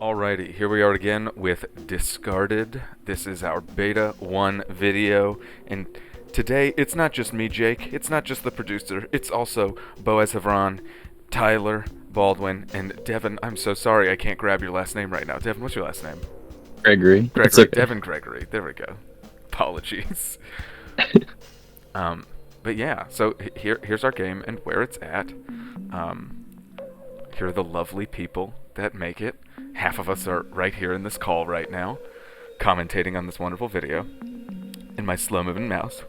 Alrighty, here we are again with Discarded. This is our Beta 1 video, and today it's not just me, Jake, it's not just the producer, it's also Boaz, Havron, Tyler, Baldwin, and Devon. I'm so sorry I can't grab your last name right now. Devon, what's your last name? Gregory. It's Gregory, okay. Devon Gregory. There we go. Apologies. But yeah, so here's our game and where it's at. Here are the lovely people that make it. Half of us are right here in this call right now, commentating on this wonderful video in my slow-moving mouse.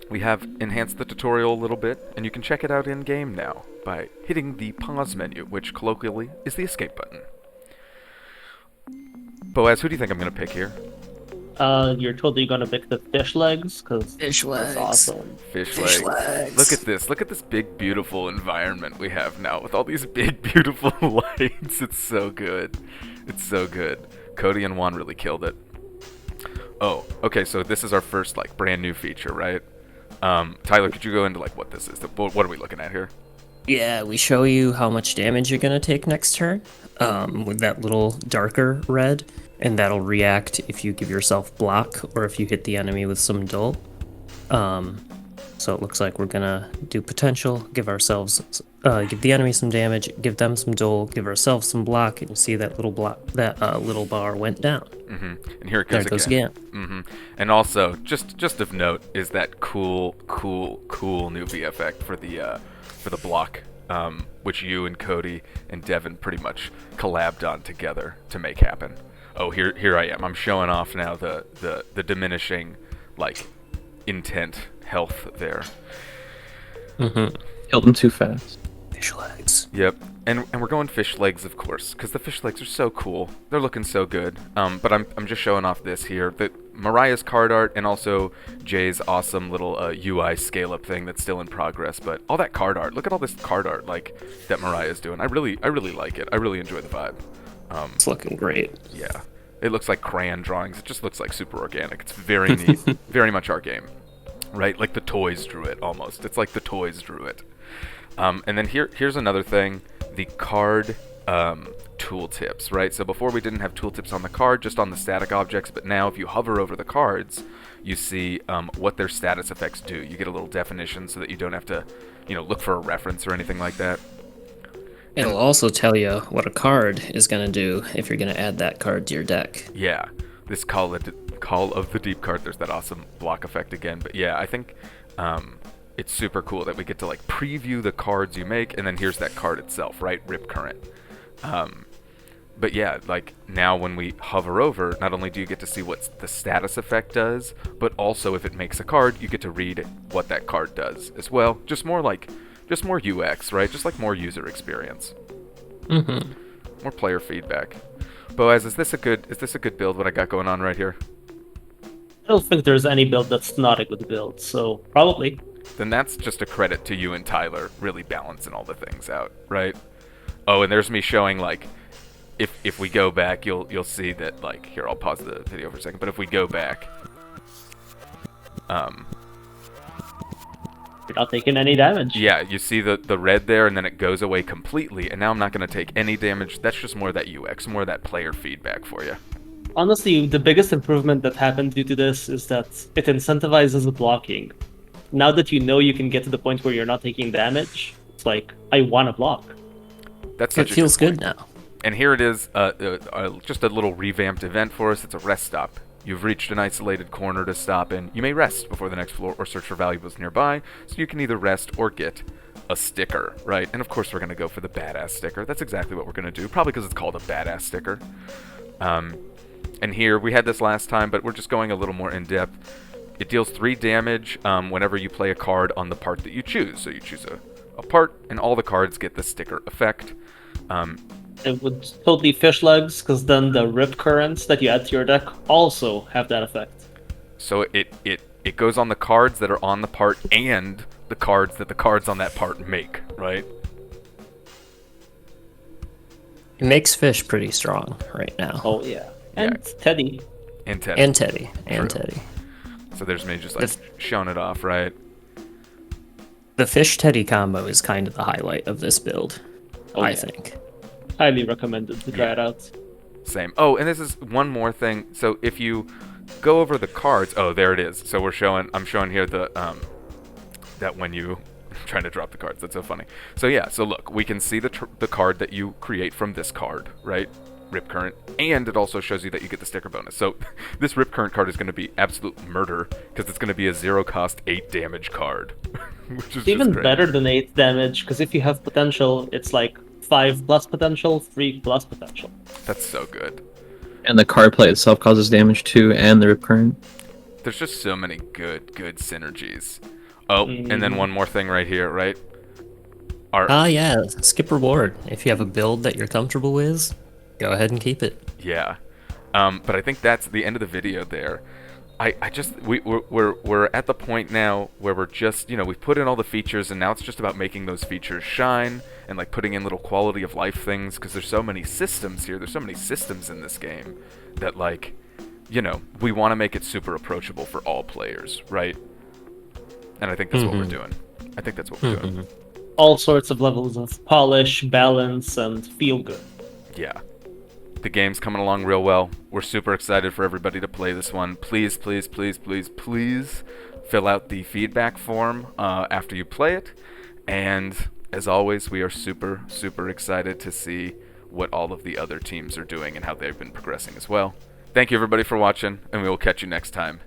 We have enhanced the tutorial a little bit, and you can check it out in-game now by hitting the pause menu, which colloquially is the escape button. Boaz, who do you think I'm going to pick here? You're totally gonna pick the fish legs, because Fish that's legs. awesome. Fish Fish legs. legs. Look at this. Look at this big, beautiful environment we have now with all these big, beautiful lights. It's so good. It's so good. Cody and Juan really killed it. Oh, okay, so this is our first, brand new feature, right? Tyler, could you go into, what this is? What are we looking at here? Yeah, we show you how much damage you're gonna take next turn, with that little darker red, and that'll react if you give yourself block or if you hit the enemy with some dull. So it looks like we're gonna do potential, give the enemy some damage, give them some dull, give ourselves some block, and you see that little little bar went down. Mm-hmm. And here it There goes it goes again. again. Mm-hmm. And also, just of note, is that cool new VFX for the block, which you and Cody and Devon pretty much collabed on together to make happen. Oh, here I am. I'm showing off now the diminishing, intent health there. Killed him too fast. Fish legs. Yep. And we're going fish legs, of course, because the fish legs are so cool. They're looking so good. But I'm just showing off this here. Mariah's card art and also Jay's awesome little UI scale-up thing that's still in progress. But all that card art. Look at all this card art that Mariah's doing. I really like it. I really enjoy the vibe. It's looking great. Yeah. It looks like crayon drawings. It just looks like super organic. It's very neat. Very much our game. Right? Like the toys drew it, almost. It's like the toys drew it. And then here's another thing. The card tooltips, right? So before we didn't have tooltips on the card, just on the static objects, but now if you hover over the cards, you see what their status effects do. You get a little definition so that you don't have to, look for a reference or anything like that. It'll also tell you what a card is going to do if you're going to add that card to your deck. Yeah, this Call of the Deep card, there's that awesome block effect again. But yeah, I think it's super cool that we get to preview the cards you make, and then here's that card itself, right? Rip Current. But yeah, now when we hover over, not only do you get to see what the status effect does, but also if it makes a card, you get to read what that card does as well. Just more UX, right? Just more user experience. Mm-hmm. More player feedback. Boaz, is this a good build? What I got going on right here? I don't think there's any build that's not a good build, so probably. Then that's just a credit to you and Tyler really balancing all the things out, right? Oh, and there's me showing if we go back, you'll see that here, I'll pause the video for a second. But if we go back, You're not taking any damage. yeah, you see the red there, and then it goes away completely, and now I'm not going to take any damage. That's just more of that UX, more of that player feedback for you. Honestly, the biggest improvement that happened due to this is that it incentivizes blocking. Now that you know you can get to the point where you're not taking damage, it's I want to block. That's It such feels a good good point. now. And here it is, just a little revamped event for us. It's a rest stop. You've reached an isolated corner to stop in. You may rest before the next floor or search for valuables nearby, so you can either rest or get a sticker, right? And of course we're going to go for the badass sticker. That's exactly what we're going to do, probably because it's called a badass sticker. And here, we had this last time, but we're just going a little more in-depth. It deals 3 damage whenever you play a card on the part that you choose. So you choose a part, and all the cards get the sticker effect. It would totally fish legs, because then the rip currents that you add to your deck also have that effect. So it goes on the cards that are on the part and the cards that the cards on that part make, right? It makes fish pretty strong right now. Oh yeah. And Yeah. Teddy. And Teddy. And Teddy. And True. Teddy. So there's me just If- showing it off, right? The fish Teddy combo is kind of the highlight of this build, Oh, I yeah. think. Highly recommended to try it out. Same. Oh, and this is one more thing. So if you go over the cards, oh, there it is. So I'm showing here the that when you I'm trying to drop the cards. That's so funny. So yeah, so look, we can see the card that you create from this card, right? Rip Current, and it also shows you that you get the sticker bonus. So this Rip Current card is going to be absolute murder because it's going to be a 0-cost 8 damage card, which is Even just great. better than 8 damage, because if you have potential, it's like 5 plus potential, 3 plus potential. That's so good. And the card play itself causes damage too, and the rip current. There's just so many good synergies. Oh, and then one more thing right here, right? Yeah, skip reward. If you have a build that you're comfortable with, go ahead and keep it. Yeah. But I think that's the end of the video there. We're at the point now where we're just, we've put in all the features, and now it's just about making those features shine and like putting in little quality of life things, because there's so many systems here. There's so many systems in this game that, like, we want to make it super approachable for all players, right? And I think that's what we're doing. I think that's what we're doing. All sorts of levels of polish, balance, and feel good. Yeah. The game's coming along real well. We're super excited for everybody to play this one. Please, please, please, please, please fill out the feedback form after you play it. And as always, we are super, super excited to see what all of the other teams are doing and how they've been progressing as well. Thank you, everybody, for watching, and we will catch you next time.